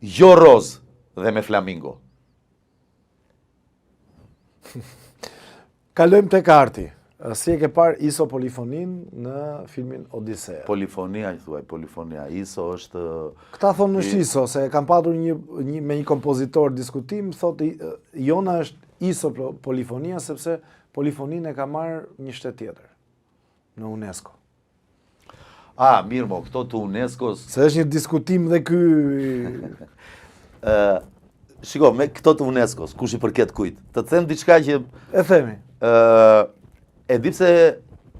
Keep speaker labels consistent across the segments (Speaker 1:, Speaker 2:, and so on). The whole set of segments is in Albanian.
Speaker 1: jo roz dhe me flamingo.
Speaker 2: Kalojmë tek arti. Si e ke parë Iso Polifonin në filmin Odisea?
Speaker 1: Polifonia, i thuaj, polifonia. Iso është...
Speaker 2: Këta thonë në Iso, se kam patur me një kompozitor diskutim, thotë jona është Iso Polifonia, sepse polifonin e ka marrë një shtet tjetër, në UNESCO.
Speaker 1: Mirë mo, këto të UNESCO-s...
Speaker 2: Se është një diskutim dhe ky...
Speaker 1: Shiko, me këto të UNESCO-s, kush i përket kujt? Të them diçka që...
Speaker 2: E themi.
Speaker 1: E di pse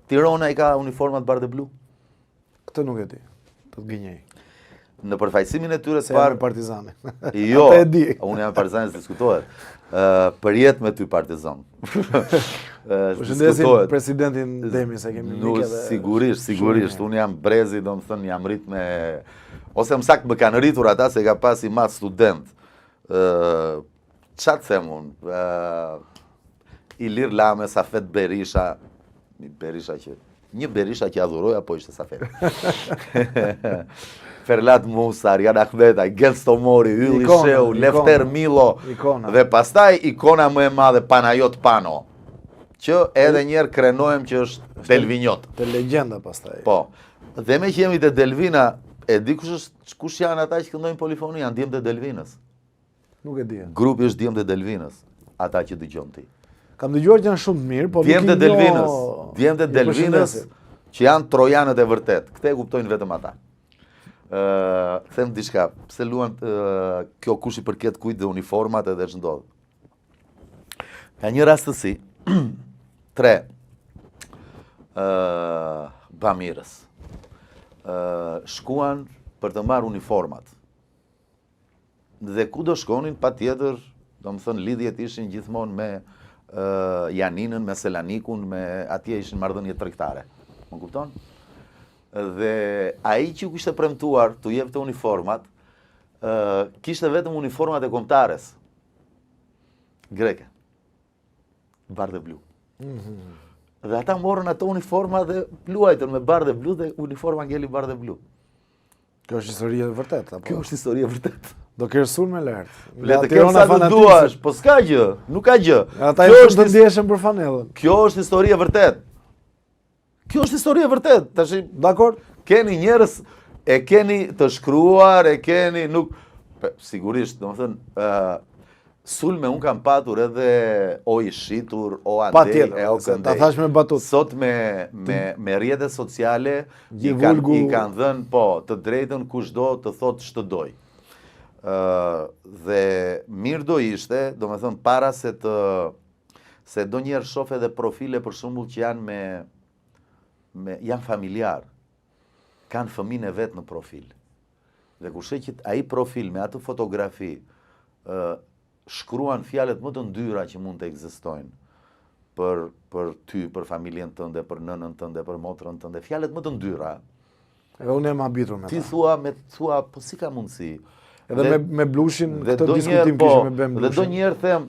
Speaker 1: Tirana i ka uniformat bardhë blu?
Speaker 2: Këtë nuk e di, të të gënjej.
Speaker 1: Në përfaqësimin e tyre
Speaker 2: të parë... Partizani.
Speaker 1: Jo, unë jam partizani, se diskutohet. Për jetë me ty partizan.
Speaker 2: Përshëndesim presidentin Demi, se kemi mike dhe...
Speaker 1: Sigurisht. Unë jam brezi, do më thënë, jam rrit me... Ose më sakt më kanë rritur ata se ka pas i matë student. Qa të them unë? Ilir Lame, Safet Berisha, një Berisha që adhuroja, po ishte Safet. Ferlat Musa, Arjan Ahmeta, Gels Tomori, Ylli Sheu, Lefter Milo, dhe pastaj ikona më e madhe Panajot Pano, që edhe njerë krenohem që është Delvinjot.
Speaker 2: Të legjenda pastaj.
Speaker 1: Po, dhe me që jemi të Delvina, e di kush janë ata që këndojnë polifoni, janë Djemt e Delvinës.
Speaker 2: Nuk e di.
Speaker 1: Grupi është Djemt e Delvinës, ata që dëgjon ti.
Speaker 2: Kam dëgjuar që janë shumë të mirë, po
Speaker 1: Djemt e Delvinës, që janë trojanët e vërtet. Këte e kuptojnë vetëm ata. Them diçka, pse luan kjo kush i përket kujt dhe uniformat edhe ç'ndodh. Ka një rastësi, 3 bamirës shkuan për të marrë uniformat. Dhe ku do shkonin, patjetër, do më thënë, lidhjet ishin gjithmonë me Janinën, me Selanikun, me atje ishin marrëdhënie tregtare. Më kupton? Dhe ai që kishte premtuar t'u jepte uniformat, kishte vetëm uniformat e kombëtares greke. Bardhë blu. Dhe ata morën ato uniforma dhe luajtën me bardhë blu dhe uniforma ngeli bardhë blu.
Speaker 2: Kjo është historia e vërtet, apo?
Speaker 1: Kjo është historia e vërtet.
Speaker 2: Do kërësun me lartë.
Speaker 1: Le të kemë sa të duash, po s'ka gjë, nuk ka gjë.
Speaker 2: Ata i të ndjeshën për fanellën.
Speaker 1: Kjo është histori e vërtet. Kjo është histori e vërtet.
Speaker 2: Dakor?
Speaker 1: Keni njerëz, e keni të shkruar, e keni nuk... Sigurisht, do më thënë, sulme unë kam patur edhe o i shitur, o andej, e o këndej.
Speaker 2: Ta thash me batut.
Speaker 1: Sot me rrjetet sociale, i kanë dhënë, po, të drejtën kushdo të thotë ç'të doj. Dhe mirë do ishte, do me thënë, para se do njerë shof edhe profile për shembull që janë janë familjar, kanë fëmijën e vetë në profil. Dhe kur sheh ai profil me atë fotografi, shkruan fjalët më të ndyra që mund të ekzistojnë për ty, për familjen tënde, për nënën tënde, për motrën tënde, fjalët më të ndyra.
Speaker 2: Edhe unë jam habitur me ta.
Speaker 1: Ti thua, po si ka mundësi?
Speaker 2: Edhe me blushin këtë diskutim kishë me bëm blushin.
Speaker 1: Dhe do njerë them,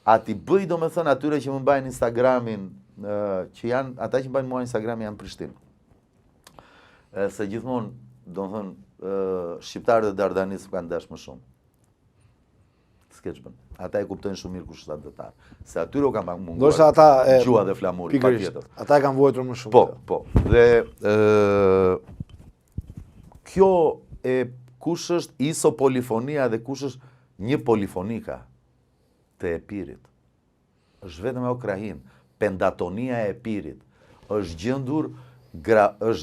Speaker 1: a ti bëj do me thënë atyre që më mbajnë Instagramin, që janë, ata që mbajnë mua Instagramin janë Prishtinë. Se gjithmonë, do me thënë, shqiptarët e Dardanisë kanë dash më shumë. Sketchbën. Ata e kuptojnë shumë mirë kush është adëtar. Se atyre u kanë munguar gjua dhe flamuri, pa tjetër.
Speaker 2: Ata e kanë vuajtur më shumë.
Speaker 1: Po. Dhe kjo e kush është Iso Polifonia dhe kush është një polifonika të Epirit. Është vetëm e Okrahin. Pendatonia e Epirit. Është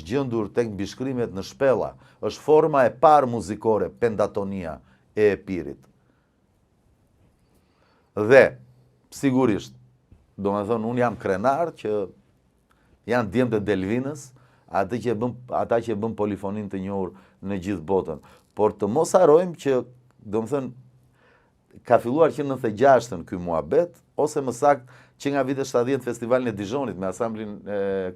Speaker 1: gjendur tek mbishkrimet në shpella. Është forma e parë muzikore, pendatonia e Epirit. Dhe, sigurisht, do me thonë, unë jam krenar që janë Djemt e Delvinës, ata që bën polifonin të njohur në gjithë botën. Por të mos harojmë që, do më thënë, ka filluar që në 96-ën ky muhabet, ose më sakt që nga vitet 70 festivalin e Dijonit me asamblin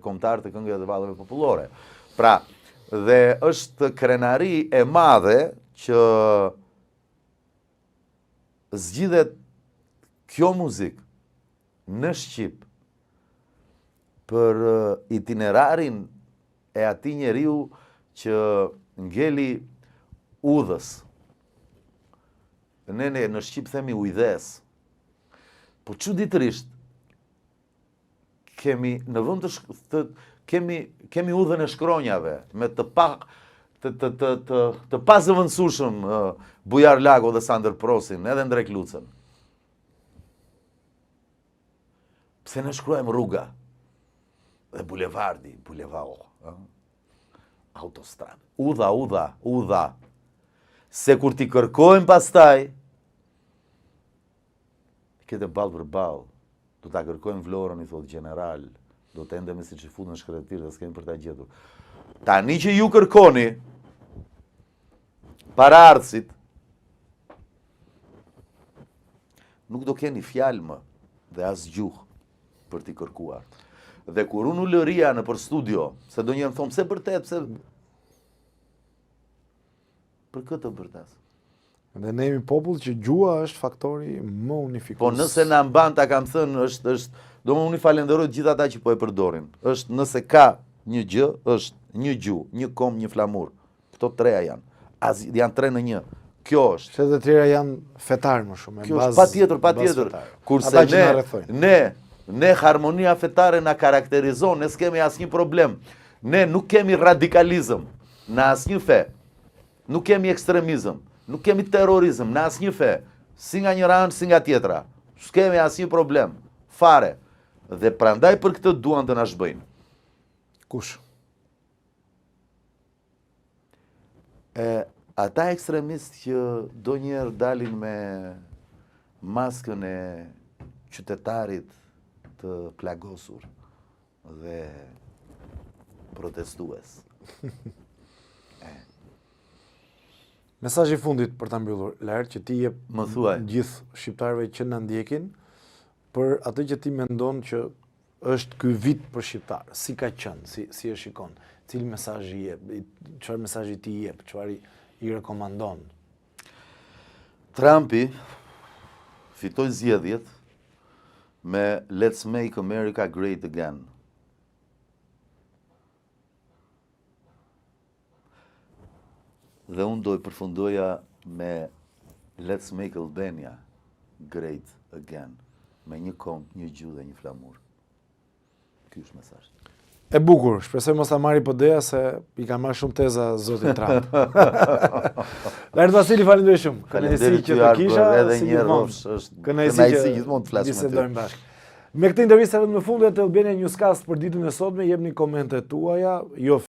Speaker 1: kombëtar të këngëve dhe vallëve popullore. Pra, dhe është krenari e madhe që zgjidhet kjo muzik në Shqip për itinerarin e atij njeriu që ngeli udhës Ne në Shqip themi ujdes. Po çuditërisht kemi në vend kemi udhën e shkronjave me të pazëvendësueshëm Bujar Lago dhe Sander Prosin, edhe Ndrek Lucën. Pse ne shkruajmë rruga dhe bulevardi, autostradë. Udha. Se kur ti kërkojmë pastaj, këtë ballë për ballë, do ta kërkojmë Vlorën, i thot general, do të endemi si që futën shkretirë dhe s'kemi për ta gjetur. Tani që ju kërkoni, para ardhësit, nuk do keni fjalë më dhe as gjuhë për t'i kërkuar. Dhe kur unë u lëria në për studio, se do njëmë thomë, pse vërtet, pse... Për këtë vërtet.
Speaker 2: Dhe ne jemi popull që gjua është faktori më unifikues.
Speaker 1: Po nëse na mban ta kam thënë, është do më unë falenderoj gjithë ata që po e përdorin. Është nëse ka një gjë, është një gjuhë, një kom, një flamur. Këto treja janë. Janë 3 në 1. Kjo është.
Speaker 2: Se të tjera janë fetar më shumë.
Speaker 1: Kjo është patjetër. Kurse ne harmonia fetare na karakterizon, ne s'kemi asnjë problem. Ne nuk kemi radikalizëm në asnjë fe. Nuk kemi ekstremizëm, nuk kemi terrorizëm në asnjë fe, si nga njëra anë, si nga tjetra. S'kemi asnjë problem. Fare. Dhe prandaj për këtë duan të na shbëjnë.
Speaker 2: Kush?
Speaker 1: Ata ekstremistë që do njerë dalin me maskën e qytetarit të plagosur dhe protestues.
Speaker 2: Mesazhi i fundit për ta mbyllur, Lart, që ti jep
Speaker 1: Më thuaj.
Speaker 2: Gjithë shqiptarëve që na ndjekin për atë që ti mendon që është ky vit për shqiptar. Si ka qenë, si e shikon? Cili mesazh i jep? Çfarë mesazhi ti i jep? Çfarë i rekomandon?
Speaker 1: Trumpi fitoi zgjedhjet me Let's Make America Great Again. Dhe unë do i përfundoja me Let's Make Albania Great Again. Me një kom, një gjuhë dhe një flamur. Ky është mesazhi.
Speaker 2: E bukur, shpresoj mos ta marri PD-ja se i ka marrë shumë teza zoti Trump. Lart Vasili, falenderoj shumë. Kënaqësi që të kisha
Speaker 1: edhe një herë është kënaqësi gjithmonë të flasim me ty.
Speaker 2: Bashkë. Me këtë intervistë në fundet të Albania Newscast për ditën e sotme, jepni komentet tuaja, jo